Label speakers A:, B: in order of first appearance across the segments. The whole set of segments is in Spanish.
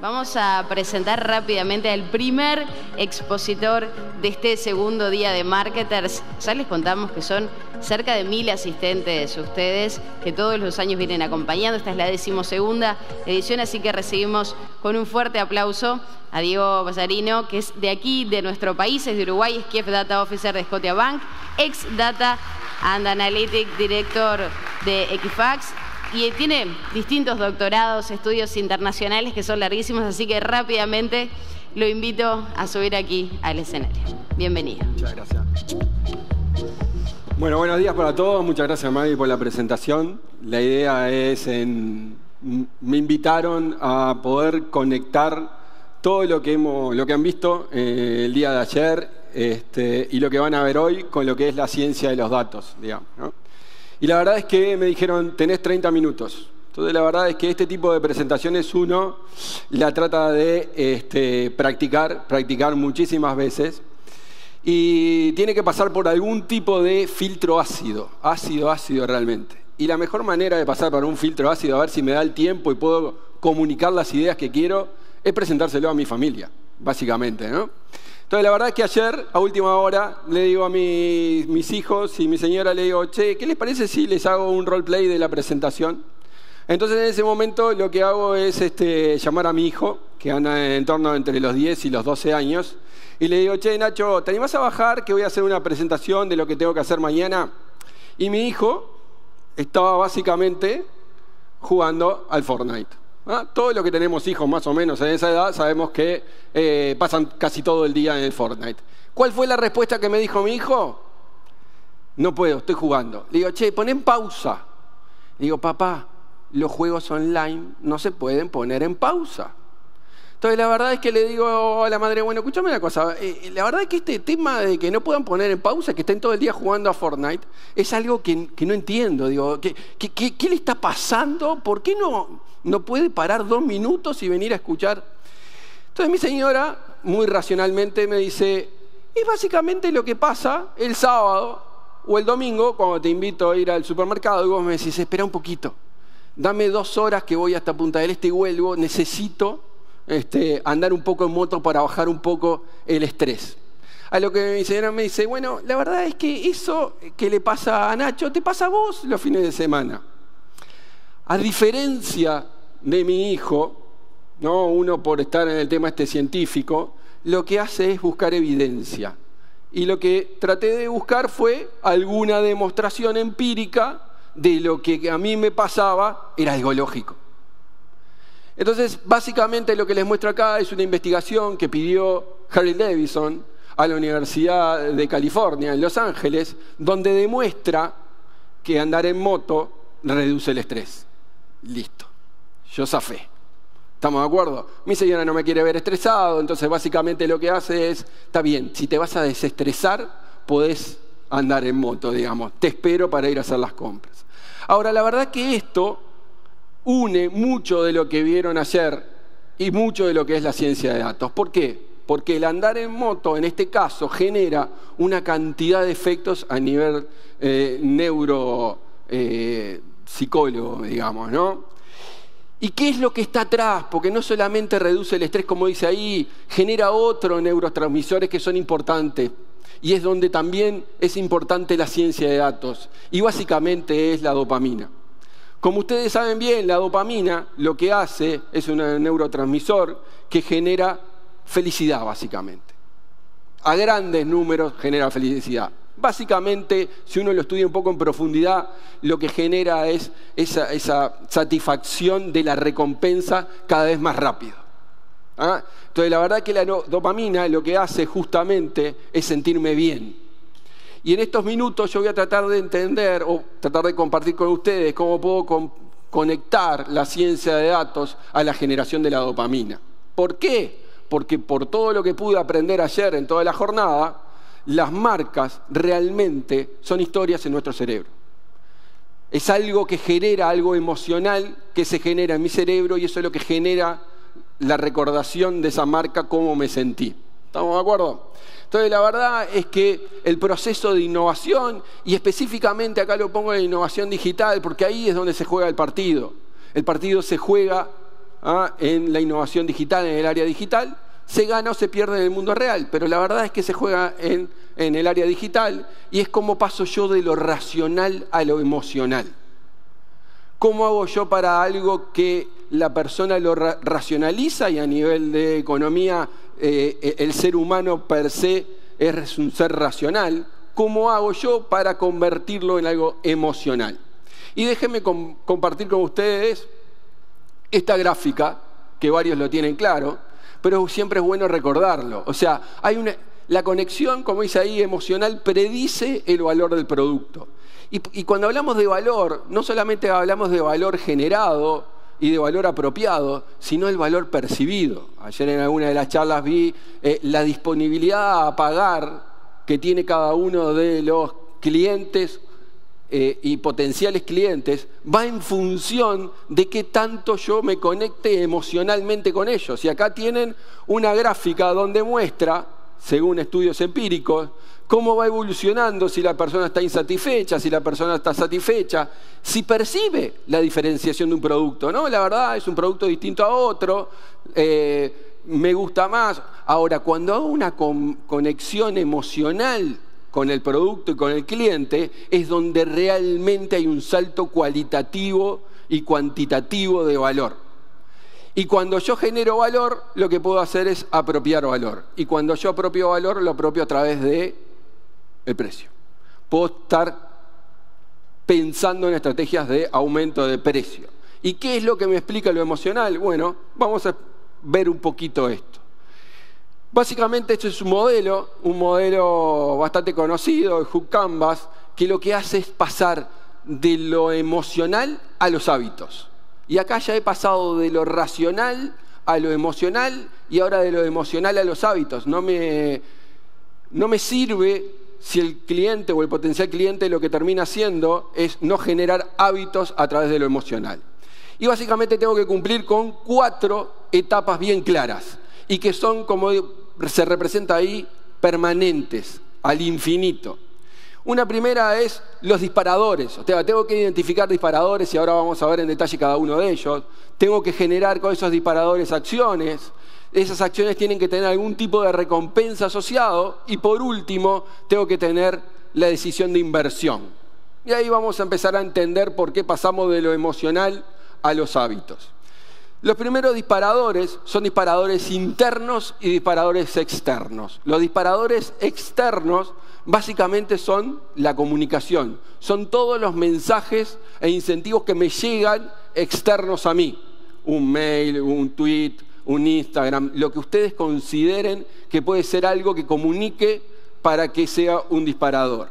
A: Vamos a presentar rápidamente al primer expositor de este segundo día de Marketers. Ya les contamos que son cerca de 1000 asistentes ustedes, que todos los años vienen acompañando. Esta es la 12ª edición, así que recibimos con un fuerte aplauso a Diego Ballarino, que es de aquí, de nuestro país, es de Uruguay, es Chief Data Officer de Scotiabank, ex Data and Analytics Director de Equifax, y tiene distintos doctorados, estudios internacionales que son larguísimos, así que rápidamente lo invito a subir aquí al escenario. Bienvenido.
B: Muchas gracias. Bueno, buenos días para todos. Muchas gracias, Maggie, por la presentación. La idea es, me invitaron a poder conectar todo lo que han visto el día de ayer y lo que van a ver hoy con lo que es la ciencia de los datos, digamos, ¿no? Y la verdad es que me dijeron, tenés 30 minutos. Entonces la verdad es que este tipo de presentaciones uno la trata de practicar muchísimas veces. Y tiene que pasar por algún tipo de filtro ácido realmente. Y la mejor manera de pasar por un filtro ácido, a ver si me da el tiempo y puedo comunicar las ideas que quiero, es presentárselo a mi familia, básicamente, ¿no? Entonces, la verdad es que ayer, a última hora, le digo a mis hijos y mi señora, le digo, che, ¿qué les parece si les hago un roleplay de la presentación? Entonces, en ese momento, lo que hago es llamar a mi hijo, que anda en torno entre los 10 y los 12 años, y le digo, che, Nacho, ¿te animás a bajar que voy a hacer una presentación de lo que tengo que hacer mañana? Y mi hijo estaba básicamente jugando al Fortnite. Todos los que tenemos hijos más o menos en esa edad sabemos que pasan casi todo el día en el Fortnite. ¿Cuál fue la respuesta que me dijo mi hijo? No puedo, estoy jugando. Le digo, che, pon en pausa. Le digo, papá, los juegos online no se pueden poner en pausa. Entonces la verdad es que le digo a la madre, bueno, escúchame una cosa, la verdad es que este tema de que no puedan poner en pausa, que estén todo el día jugando a Fortnite, es algo que no entiendo. Digo, ¿qué le está pasando? ¿Por qué no puede parar 2 minutos y venir a escuchar? Entonces mi señora, muy racionalmente, me dice, es básicamente lo que pasa el sábado o el domingo, cuando te invito a ir al supermercado, y vos me decís, espera un poquito, dame 2 horas que voy hasta Punta del Este y vuelvo, necesito andar un poco en moto para bajar un poco el estrés. A lo que mi señora me dice, bueno, la verdad es que eso que le pasa a Nacho, te pasa a vos los fines de semana. A diferencia de mi hijo, ¿no? Uno por estar en el tema científico, lo que hace es buscar evidencia. Y lo que traté de buscar fue alguna demostración empírica de lo que a mí me pasaba era algo lógico. Entonces, básicamente lo que les muestro acá es una investigación que pidió Harry Davidson a la Universidad de California, en Los Ángeles, donde demuestra que andar en moto reduce el estrés. Listo. Yo zafé. ¿Estamos de acuerdo? Mi señora no me quiere ver estresado, entonces básicamente lo que hace es, está bien, si te vas a desestresar, podés andar en moto, digamos. Te espero para ir a hacer las compras. Ahora, la verdad que esto une mucho de lo que vieron ayer y mucho de lo que es la ciencia de datos. ¿Por qué? Porque el andar en moto, en este caso, genera una cantidad de efectos a nivel psicólogo, digamos, ¿no? ¿Y qué es lo que está atrás? Porque no solamente reduce el estrés, como dice ahí, genera otros neurotransmisores que son importantes. Y es donde también es importante la ciencia de datos. Y básicamente es la dopamina. Como ustedes saben bien, la dopamina lo que hace es un neurotransmisor que genera felicidad, básicamente. A grandes números genera felicidad. Básicamente, si uno lo estudia un poco en profundidad, lo que genera es esa satisfacción de la recompensa cada vez más rápido. Entonces, la verdad que la dopamina lo que hace justamente es sentirme bien. Y en estos minutos yo voy a tratar de entender o tratar de compartir con ustedes cómo puedo conectar la ciencia de datos a la generación de la dopamina. ¿Por qué? Porque por todo lo que pude aprender ayer en toda la jornada, las marcas realmente son historias en nuestro cerebro. Es algo que genera algo emocional que se genera en mi cerebro y eso es lo que genera la recordación de esa marca, cómo me sentí. ¿Estamos de acuerdo? Entonces la verdad es que el proceso de innovación, y específicamente acá lo pongo en la innovación digital, porque ahí es donde se juega el partido. El partido se juega en la innovación digital, en el área digital, se gana o se pierde en el mundo real, pero la verdad es que se juega en el área digital y es como paso yo de lo racional a lo emocional. ¿Cómo hago yo para algo que la persona lo racionaliza y a nivel de economía el ser humano per se es un ser racional? ¿Cómo hago yo para convertirlo en algo emocional? Y déjenme compartir con ustedes esta gráfica, que varios lo tienen claro, pero siempre es bueno recordarlo. O sea, la conexión, como dice ahí, emocional, predice el valor del producto. Y cuando hablamos de valor, no solamente hablamos de valor generado y de valor apropiado, sino el valor percibido. Ayer en alguna de las charlas vi la disponibilidad a pagar que tiene cada uno de los clientes y potenciales clientes, va en función de qué tanto yo me conecte emocionalmente con ellos. Y acá tienen una gráfica donde muestra, según estudios empíricos, cómo va evolucionando, si la persona está insatisfecha, si la persona está satisfecha, si percibe la diferenciación de un producto, ¿no? La verdad es un producto distinto a otro, me gusta más. Ahora, cuando hago una conexión emocional con el producto y con el cliente, es donde realmente hay un salto cualitativo y cuantitativo de valor. Y cuando yo genero valor, lo que puedo hacer es apropiar valor. Y cuando yo apropio valor, lo apropio a través de el precio. Puedo estar pensando en estrategias de aumento de precio. ¿Y qué es lo que me explica lo emocional? Bueno, vamos a ver un poquito esto. Básicamente este es un modelo bastante conocido, el Hook Canvas, que lo que hace es pasar de lo emocional a los hábitos. Y acá ya he pasado de lo racional a lo emocional y ahora de lo emocional a los hábitos. No me sirve si el cliente o el potencial cliente lo que termina haciendo es no generar hábitos a través de lo emocional. Y básicamente tengo que cumplir con 4 etapas bien claras y que son, como se representa ahí, permanentes, al infinito. Una primera es los disparadores. O sea, tengo que identificar disparadores y ahora vamos a ver en detalle cada uno de ellos. Tengo que generar con esos disparadores acciones. Esas acciones tienen que tener algún tipo de recompensa asociado. Y por último, tengo que tener la decisión de inversión. Y ahí vamos a empezar a entender por qué pasamos de lo emocional a los hábitos. Los primeros disparadores son disparadores internos y disparadores externos. Los disparadores externos básicamente son la comunicación. Son todos los mensajes e incentivos que me llegan externos a mí. Un mail, un tweet, un Instagram, lo que ustedes consideren que puede ser algo que comunique para que sea un disparador.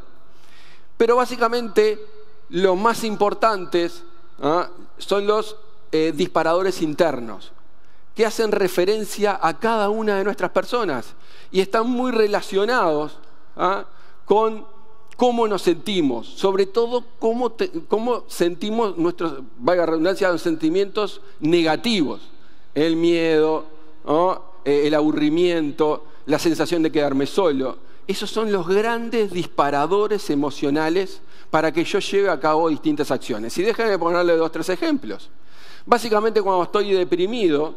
B: Pero básicamente los más importantes son los disparadores internos, que hacen referencia a cada una de nuestras personas y están muy relacionados con cómo nos sentimos, sobre todo cómo sentimos nuestros, valga la redundancia, los sentimientos negativos, el miedo, el aburrimiento, la sensación de quedarme solo. Esos son los grandes disparadores emocionales para que yo lleve a cabo distintas acciones. Y déjenme ponerle 2 o 3 ejemplos. Básicamente cuando estoy deprimido,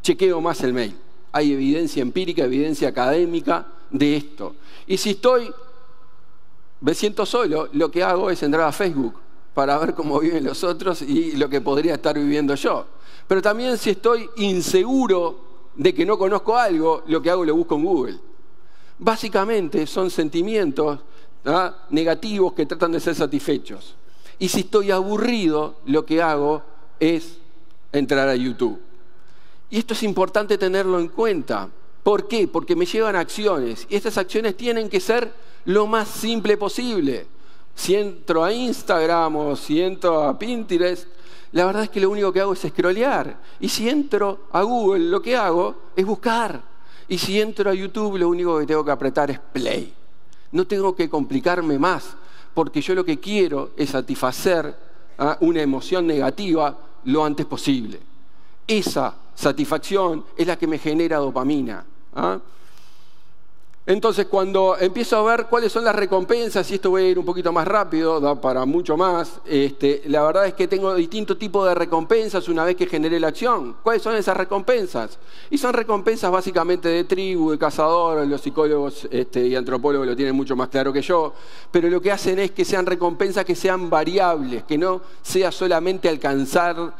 B: chequeo más el mail. Hay evidencia empírica, evidencia académica de esto. Y si me siento solo, lo que hago es entrar a Facebook para ver cómo viven los otros y lo que podría estar viviendo yo. Pero también si estoy inseguro de que no conozco algo, lo que hago lo busco en Google. Básicamente son sentimientos negativos que tratan de ser satisfechos. Y si estoy aburrido, lo que hago es entrar a YouTube. Y esto es importante tenerlo en cuenta. ¿Por qué? Porque me llevan acciones. Y estas acciones tienen que ser lo más simple posible. Si entro a Instagram o si entro a Pinterest, la verdad es que lo único que hago es scrollear. Y si entro a Google, lo que hago es buscar. Y si entro a YouTube, lo único que tengo que apretar es play. no tengo que complicarme más, porque yo lo que quiero es satisfacer una emoción negativa lo antes posible. Esa satisfacción es la que me genera dopamina. Entonces, cuando empiezo a ver cuáles son las recompensas, y esto voy a ir un poquito más rápido, da para mucho más, la verdad es que tengo distintos tipos de recompensas una vez que generé la acción. ¿Cuáles son esas recompensas? Y son recompensas básicamente de tribu, de cazador. Los psicólogos y antropólogos lo tienen mucho más claro que yo, pero lo que hacen es que sean recompensas que sean variables, que no sea solamente alcanzar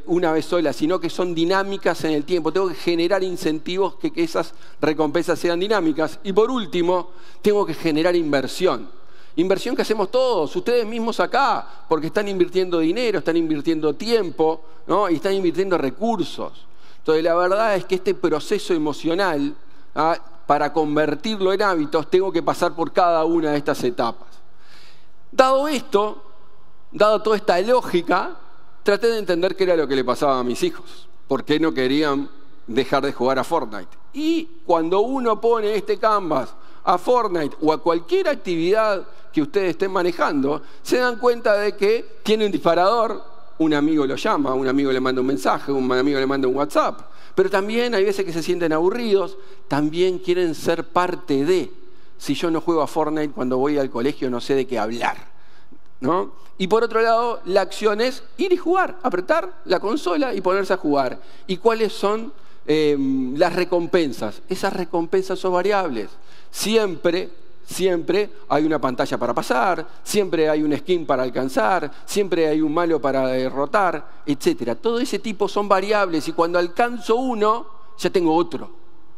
B: una vez sola, sino que son dinámicas en el tiempo. Tengo que generar incentivos que esas recompensas sean dinámicas. Y por último, tengo que generar inversión. Inversión que hacemos todos, ustedes mismos acá, porque están invirtiendo dinero, están invirtiendo tiempo, ¿no? Y están invirtiendo recursos. Entonces, la verdad es que este proceso emocional, para convertirlo en hábitos, tengo que pasar por cada una de estas etapas. Dado esto, dado toda esta lógica, traté de entender qué era lo que le pasaba a mis hijos. ¿Por qué no querían dejar de jugar a Fortnite? Y cuando uno pone este canvas a Fortnite o a cualquier actividad que ustedes estén manejando, se dan cuenta de que tiene un disparador, un amigo lo llama, un amigo le manda un mensaje, un amigo le manda un WhatsApp. Pero también hay veces que se sienten aburridos, también quieren ser parte de. Si yo no juego a Fortnite cuando voy al colegio, no sé de qué hablar, ¿no? Y por otro lado, la acción es ir y jugar, apretar la consola y ponerse a jugar. ¿Y cuáles son las recompensas? Esas recompensas son variables. Siempre hay una pantalla para pasar, siempre hay un skin para alcanzar, siempre hay un malo para derrotar, etc. Todo ese tipo son variables y cuando alcanzo uno, ya tengo otro.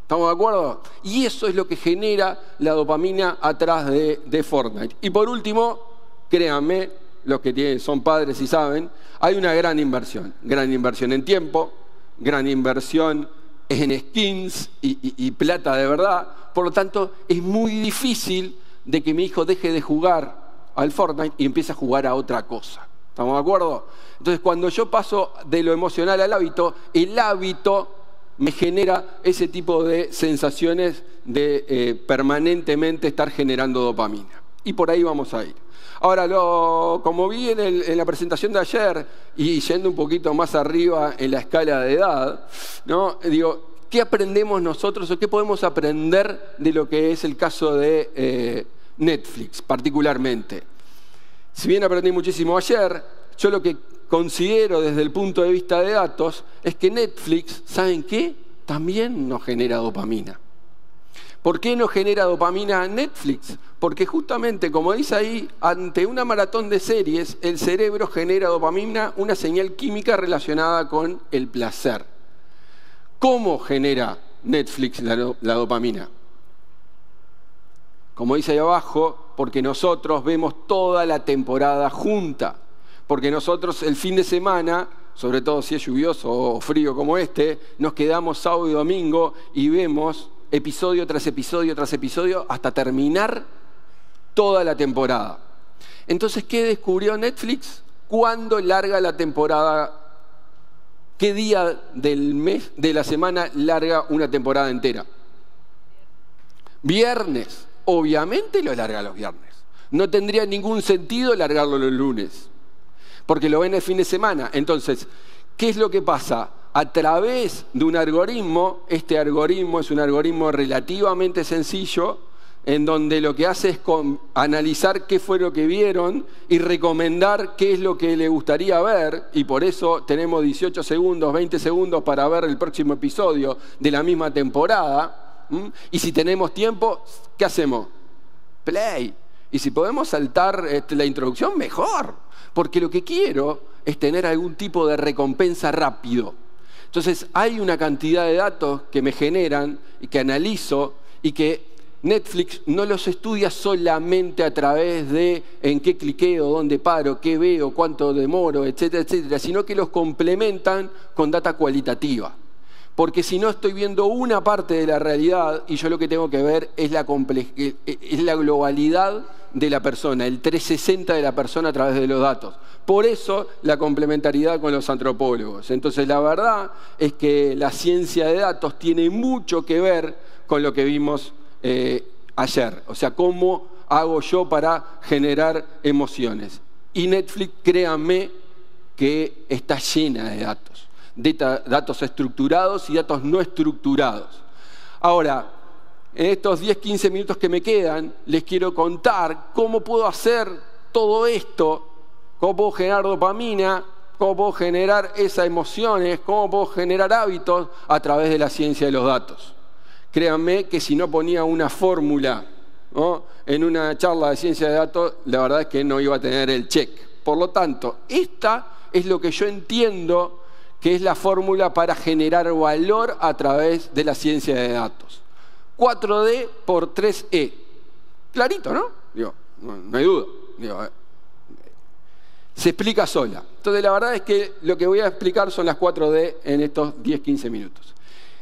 B: ¿Estamos de acuerdo? Y eso es lo que genera la dopamina atrás de Fortnite. Y por último, créanme, los que son padres y saben, hay una gran inversión en tiempo, gran inversión en skins y plata de verdad. Por lo tanto, es muy difícil de que mi hijo deje de jugar al Fortnite y empiece a jugar a otra cosa. ¿Estamos de acuerdo? Entonces, cuando yo paso de lo emocional al hábito, el hábito me genera ese tipo de sensaciones de permanentemente estar generando dopamina. Y por ahí vamos a ir. Ahora, como vi en la presentación de ayer, y yendo un poquito más arriba en la escala de edad, ¿no? Digo, ¿qué aprendemos nosotros o qué podemos aprender de lo que es el caso de Netflix particularmente? Si bien aprendí muchísimo ayer, yo lo que considero desde el punto de vista de datos es que Netflix, ¿saben qué? También nos genera dopamina. ¿Por qué no genera dopamina Netflix? Porque justamente, como dice ahí, ante una maratón de series, el cerebro genera dopamina, una señal química relacionada con el placer. ¿Cómo genera Netflix la dopamina? Como dice ahí abajo, porque nosotros vemos toda la temporada junta. Porque nosotros el fin de semana, sobre todo si es lluvioso o frío como este, nos quedamos sábado y domingo y vemos episodio tras episodio tras episodio hasta terminar toda la temporada. Entonces, ¿qué descubrió Netflix? ¿Cuándo larga la temporada? ¿Qué día del mes, de la semana, larga una temporada entera? Viernes. Obviamente lo larga los viernes. No tendría ningún sentido largarlo los lunes, porque lo ven el fin de semana. Entonces, ¿qué es lo que pasa? A través de un algoritmo, este algoritmo es un algoritmo relativamente sencillo, en donde lo que hace es analizar qué fue lo que vieron y recomendar qué es lo que le gustaría ver, y por eso tenemos 18 segundos, 20 segundos para ver el próximo episodio de la misma temporada. Y si tenemos tiempo, ¿qué hacemos? Play. Y si podemos saltar la introducción, mejor, porque lo que quiero es tener algún tipo de recompensa rápido. Entonces, hay una cantidad de datos que me generan y que analizo y que Netflix no los estudia solamente a través de en qué cliqueo, dónde paro, qué veo, cuánto demoro, etcétera, etcétera, sino que los complementan con data cualitativa. Porque si no, estoy viendo una parte de la realidad y yo lo que tengo que ver es la globalidad de la persona, el 360 de la persona a través de los datos. Por eso la complementariedad con los antropólogos. Entonces, la verdad es que la ciencia de datos tiene mucho que ver con lo que vimos ayer. O sea, ¿cómo hago yo para generar emociones? Y Netflix, créanme, que está llena de datos estructurados y datos no estructurados. Ahora, en estos 10-15 minutos que me quedan, les quiero contar cómo puedo hacer todo esto, cómo puedo generar dopamina, cómo puedo generar esas emociones, cómo puedo generar hábitos a través de la ciencia de los datos. Créanme que si no ponía una fórmula, ¿no?, en una charla de ciencia de datos, la verdad es que no iba a tener el check. Por lo tanto, esta es lo que yo entiendo que es la fórmula para generar valor a través de la ciencia de datos. 4D por 3E. Clarito, ¿no? Digo, no hay duda. Digo, se explica sola. Entonces, la verdad es que lo que voy a explicar son las 4D en estos 10-15 minutos.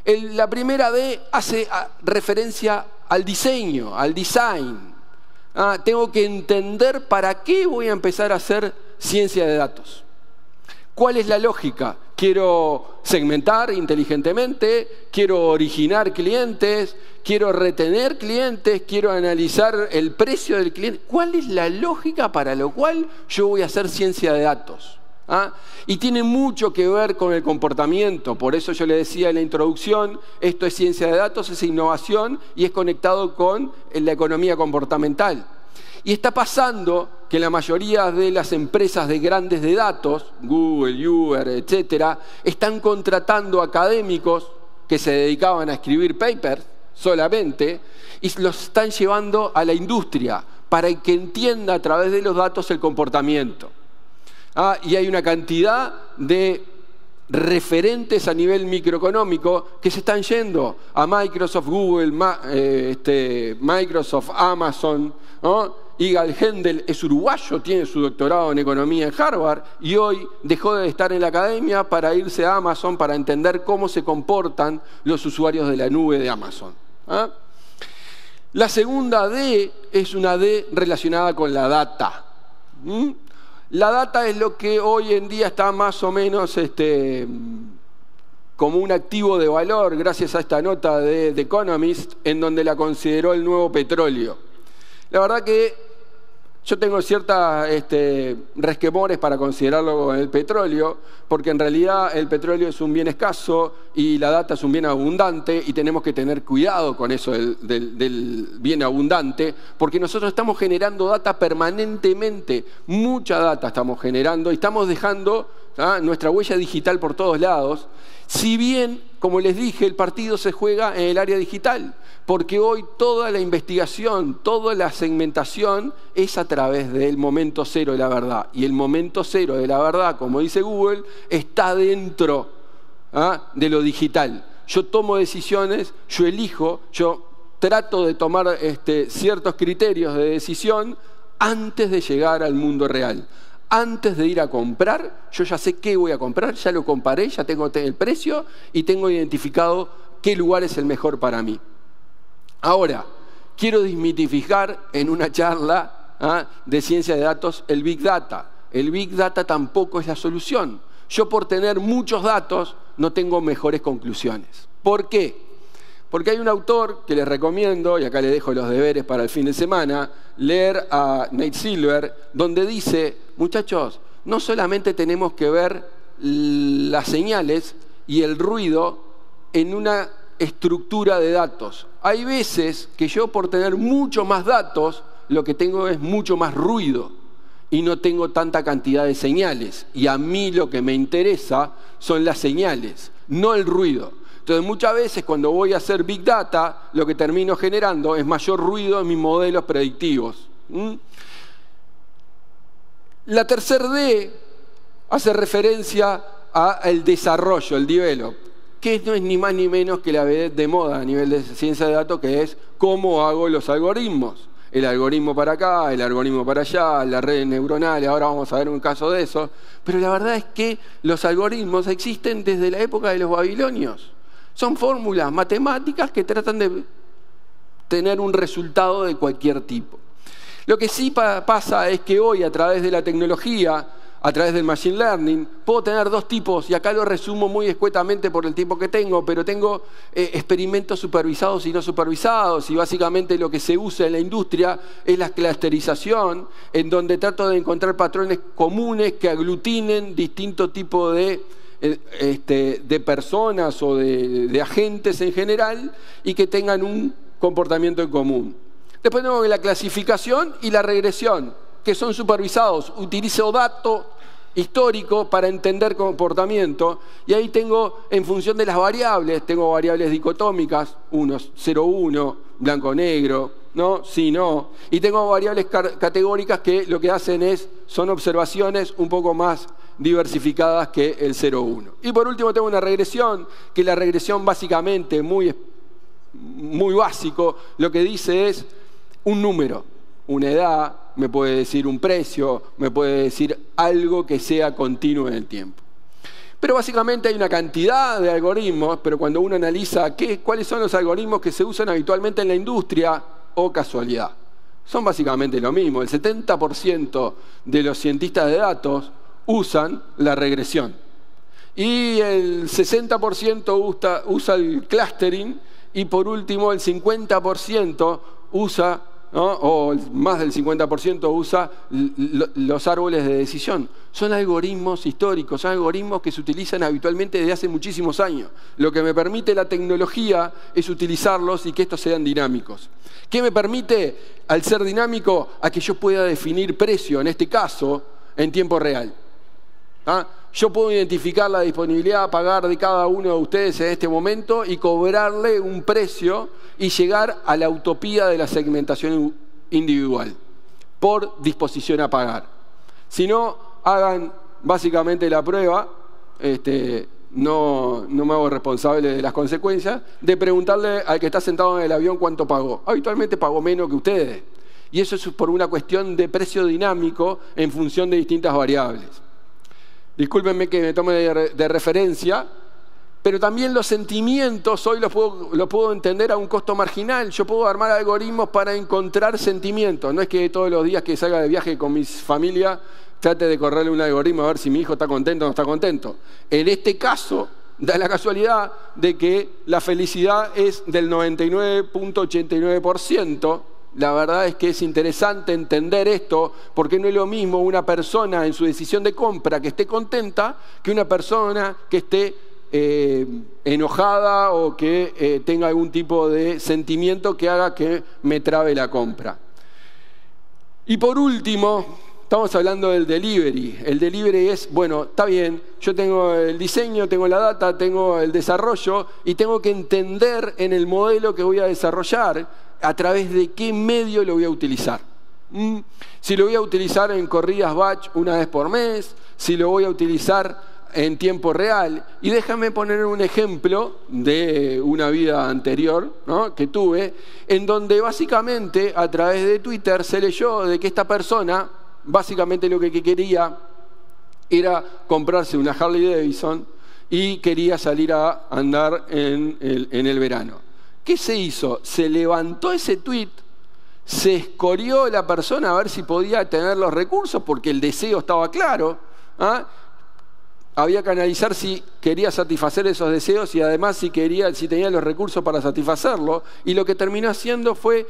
B: La primera D hace referencia al diseño, al design. Tengo que entender para qué voy a empezar a hacer ciencia de datos. ¿Cuál es la lógica? Quiero segmentar inteligentemente, quiero originar clientes, quiero retener clientes, quiero analizar el precio del cliente. ¿Cuál es la lógica para lo cual yo voy a hacer ciencia de datos? Y tiene mucho que ver con el comportamiento. Por eso yo le decía en la introducción, esto es ciencia de datos, es innovación y es conectado con la economía comportamental. Y está pasando que la mayoría de las empresas de grandes de datos, Google, Uber, etcétera, están contratando académicos que se dedicaban a escribir papers solamente y los están llevando a la industria para que entienda a través de los datos el comportamiento. Y hay una cantidad de referentes a nivel microeconómico que se están yendo a Microsoft, Google, Microsoft, Amazon, ¿no? Igal Hendel es uruguayo, tiene su doctorado en economía en Harvard y hoy dejó de estar en la academia para irse a Amazon para entender cómo se comportan los usuarios de la nube de Amazon. La segunda D es una D relacionada con la data. La data es lo que hoy en día está más o menos como un activo de valor, gracias a esta nota de The Economist, en donde la consideró el nuevo petróleo. La verdad que yo tengo ciertas resquemores para considerarlo el petróleo, porque en realidad el petróleo es un bien escaso y la data es un bien abundante y tenemos que tener cuidado con eso del bien abundante, porque nosotros estamos generando data permanentemente, mucha data estamos generando y estamos dejando nuestra huella digital por todos lados. Si bien, como les dije, el partido se juega en el área digital, porque hoy toda la investigación, toda la segmentación es a través del momento cero de la verdad. Y el momento cero de la verdad, como dice Google, está dentro de lo digital. Yo tomo decisiones, yo elijo, yo trato de tomar ciertos criterios de decisión antes de llegar al mundo real. Antes de ir a comprar, yo ya sé qué voy a comprar, ya lo comparé, ya tengo el precio y tengo identificado qué lugar es el mejor para mí. Ahora, quiero desmitificar en una charla de ciencia de datos el Big Data. El Big Data tampoco es la solución. Yo por tener muchos datos no tengo mejores conclusiones. ¿Por qué? Porque hay un autor que les recomiendo, y acá le dejo los deberes para el fin de semana, leer a Nate Silver, donde dice, muchachos, no solamente tenemos que ver las señales y el ruido en una estructura de datos. Hay veces que yo por tener mucho más datos, lo que tengo es mucho más ruido y no tengo tanta cantidad de señales. Y a mí lo que me interesa son las señales, no el ruido. Entonces muchas veces cuando voy a hacer Big Data, lo que termino generando es mayor ruido en mis modelos predictivos. La tercera D hace referencia al desarrollo, el develop, que no es ni más ni menos que la vedette de moda a nivel de ciencia de datos, que es cómo hago los algoritmos. El algoritmo para acá, el algoritmo para allá, las redes neuronales, ahora vamos a ver un caso de eso. Pero la verdad es que los algoritmos existen desde la época de los babilonios. Son fórmulas matemáticas que tratan de tener un resultado de cualquier tipo. Lo que sí pasa es que hoy, a través de la tecnología, a través del Machine Learning. Puedo tener dos tipos, y acá lo resumo muy escuetamente por el tiempo que tengo, pero tengo experimentos supervisados y no supervisados, y básicamente lo que se usa en la industria es la clusterización, en donde trato de encontrar patrones comunes que aglutinen distintos tipos de personas o de agentes en general y que tengan un comportamiento en común. Después tengo la clasificación y la regresión, que son supervisados. Utilizo datos históricos para entender comportamiento, y ahí tengo, en función de las variables, tengo variables dicotómicas, 1, 0, 1, blanco, negro, ¿no? Sí, no. Y tengo variables categóricas que lo que hacen son observaciones un poco más diversificadas que el 0, 1. Y por último tengo una regresión, que la regresión básicamente, muy básico, lo que dice es un número, una edad, me puede decir un precio, me puede decir algo que sea continuo en el tiempo. Pero básicamente hay una cantidad de algoritmos, pero cuando uno analiza cuáles son los algoritmos que se usan habitualmente en la industria, o casualidad, son básicamente lo mismo. El 70% de los cientistas de datos usan la regresión. Y el 60% usa el clustering, y por último el 50% usa, ¿no? O más del 50% usa los árboles de decisión. Son algoritmos históricos, son algoritmos que se utilizan habitualmente desde hace muchísimos años. Lo que me permite la tecnología es utilizarlos y que estos sean dinámicos. ¿Qué me permite, al ser dinámico, a que yo pueda definir precio, en este caso, en tiempo real? ¿Ah? Yo puedo identificar la disponibilidad a pagar de cada uno de ustedes en este momento y cobrarle un precio y llegar a la utopía de la segmentación individual por disposición a pagar. Si no, hagan básicamente la prueba, no me hago responsable de las consecuencias, de preguntarle al que está sentado en el avión cuánto pagó. Habitualmente pagó menos que ustedes. Y eso es por una cuestión de precio dinámico en función de distintas variables. Discúlpenme que me tome de referencia, pero también los sentimientos hoy los puedo entender a un costo marginal. Yo puedo armar algoritmos para encontrar sentimientos. No es que todos los días que salga de viaje con mi familia trate de correrle un algoritmo a ver si mi hijo está contento o no está contento. En este caso, da la casualidad de que la felicidad es del 99.89%. La verdad es que es interesante entender esto, porque no es lo mismo una persona en su decisión de compra que esté contenta que una persona que esté enojada o que tenga algún tipo de sentimiento que haga que me trabe la compra. Y por último, estamos hablando del delivery. El delivery es, bueno, está bien, yo tengo el diseño, tengo la data, tengo el desarrollo y tengo que entender en el modelo que voy a desarrollar a través de qué medio lo voy a utilizar. Si lo voy a utilizar en corridas batch una vez por mes, si lo voy a utilizar en tiempo real. Y déjame poner un ejemplo de una vida anterior, ¿no?, que tuve, en donde básicamente a través de Twitter se leyó de que esta persona básicamente lo que quería era comprarse una Harley Davidson y quería salir a andar en el verano. ¿Qué se hizo? Se levantó ese tweet, se escorió la persona a ver si podía tener los recursos, porque el deseo estaba claro, ¿ah? Había que analizar si quería satisfacer esos deseos y además si tenía los recursos para satisfacerlo. Y lo que terminó haciendo fue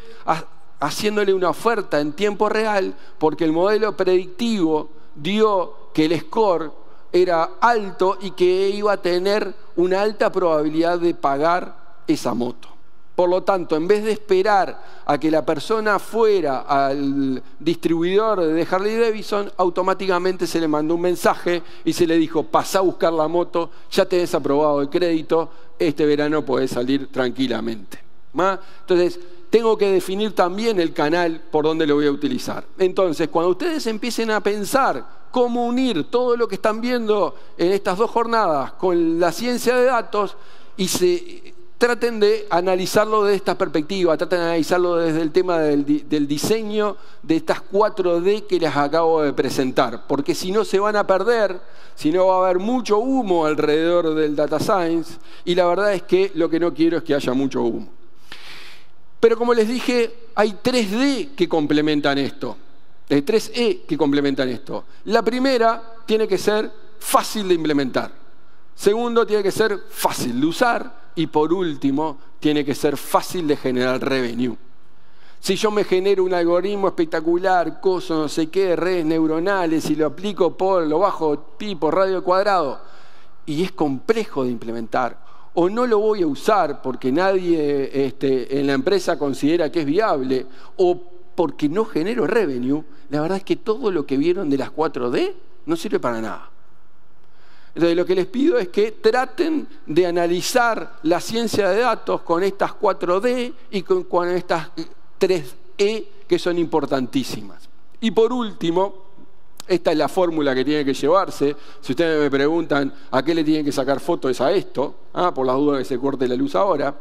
B: haciéndole una oferta en tiempo real, porque el modelo predictivo dio que el score era alto y que iba a tener una alta probabilidad de pagar esa moto. Por lo tanto, en vez de esperar a que la persona fuera al distribuidor de Harley Davidson, automáticamente se le mandó un mensaje y se le dijo: pasá a buscar la moto, ya tenés aprobado el crédito, este verano podés salir tranquilamente. Entonces, tengo que definir también el canal por donde lo voy a utilizar. Entonces, cuando ustedes empiecen a pensar cómo unir todo lo que están viendo en estas dos jornadas con la ciencia de datos y traten de analizarlo desde esta perspectiva, traten de analizarlo desde el tema del diseño de estas 4D que les acabo de presentar, porque si no se van a perder, si no va a haber mucho humo alrededor del data science, y la verdad es que lo que no quiero es que haya mucho humo. Pero como les dije, hay 3D que complementan esto. tres E que complementan esto. La primera tiene que ser fácil de implementar. Segundo, tiene que ser fácil de usar. Y por último, tiene que ser fácil de generar revenue. Si yo me genero un algoritmo espectacular, coso, no sé qué, redes neuronales, y lo aplico lo bajo pi por radio cuadrado, y es complejo de implementar, o no lo voy a usar porque nadie en la empresa considera que es viable, o porque no genero revenue, la verdad es que todo lo que vieron de las 4D no sirve para nada. Entonces lo que les pido es que traten de analizar la ciencia de datos con estas 4D y con estas 3E que son importantísimas. Y por último, esta es la fórmula que tiene que llevarse. Si ustedes me preguntan a qué le tienen que sacar fotos, es a esto, por las dudas que se corte la luz ahora.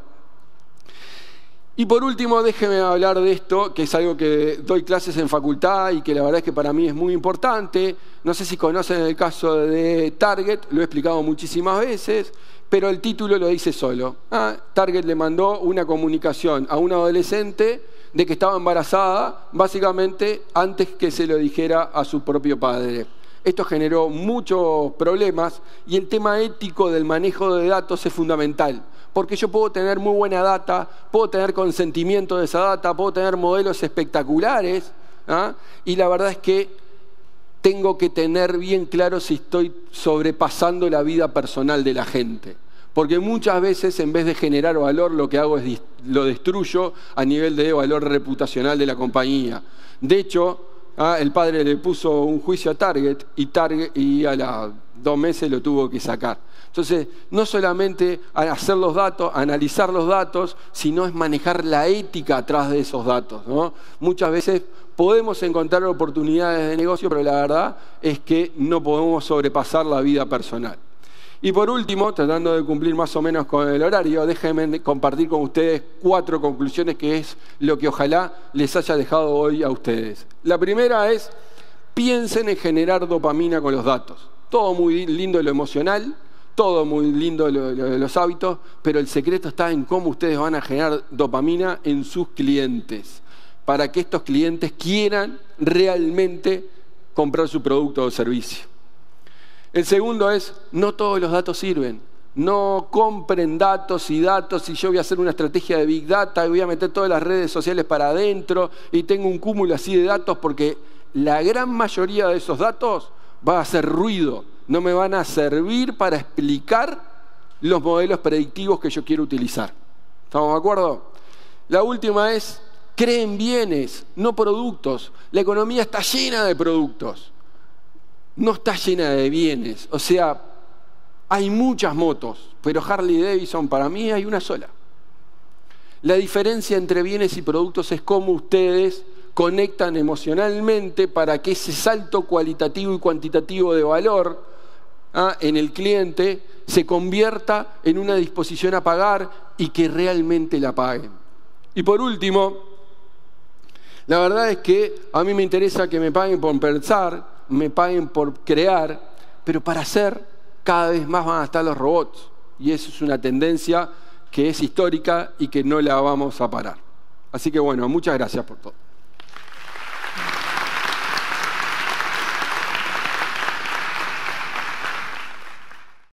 B: Y por último, déjenme hablar de esto, que es algo que doy clases en facultad y que la verdad es que para mí es muy importante. No sé si conocen el caso de Target, lo he explicado muchísimas veces, pero el título lo dice solo. Target le mandó una comunicación a una adolescente de que estaba embarazada, básicamente antes que se lo dijera a su propio padre. Esto generó muchos problemas y el tema ético del manejo de datos es fundamental. Porque yo puedo tener muy buena data, puedo tener consentimiento de esa data, puedo tener modelos espectaculares, y la verdad es que tengo que tener bien claro si estoy sobrepasando la vida personal de la gente. Porque muchas veces, en vez de generar valor, lo que hago es lo destruyo a nivel de valor reputacional de la compañía. De hecho, el padre le puso un juicio a Target y a los 2 meses lo tuvo que sacar. Entonces, no solamente hacer los datos, analizar los datos, sino es manejar la ética atrás de esos datos, ¿no? Muchas veces podemos encontrar oportunidades de negocio, pero la verdad es que no podemos sobrepasar la vida personal. Y por último, tratando de cumplir más o menos con el horario, déjenme compartir con ustedes 4 conclusiones que es lo que ojalá les haya dejado hoy a ustedes. La primera es, piensen en generar dopamina con los datos. Todo muy lindo lo emocional, todo muy lindo los hábitos, pero el secreto está en cómo ustedes van a generar dopamina en sus clientes, para que estos clientes quieran realmente comprar su producto o servicio. El segundo es, no todos los datos sirven. No compren datos y yo voy a hacer una estrategia de Big Data y voy a meter todas las redes sociales para adentro y tengo un cúmulo así de datos, porque la gran mayoría de esos datos va a hacer ruido. No me van a servir para explicar los modelos predictivos que yo quiero utilizar. ¿Estamos de acuerdo? La última es, creen bienes, no productos. La economía está llena de productos, no está llena de bienes. O sea, hay muchas motos, pero Harley Davidson para mí hay una sola. La diferencia entre bienes y productos es cómo ustedes conectan emocionalmente para que ese salto cualitativo y cuantitativo de valor en el cliente se convierta en una disposición a pagar y que realmente la paguen. Y por último, la verdad es que a mí me interesa que me paguen por pensar, me paguen por crear, pero para hacer cada vez más van a estar los robots. Y eso es una tendencia que es histórica y que no la vamos a parar. Así que bueno, muchas gracias por todo.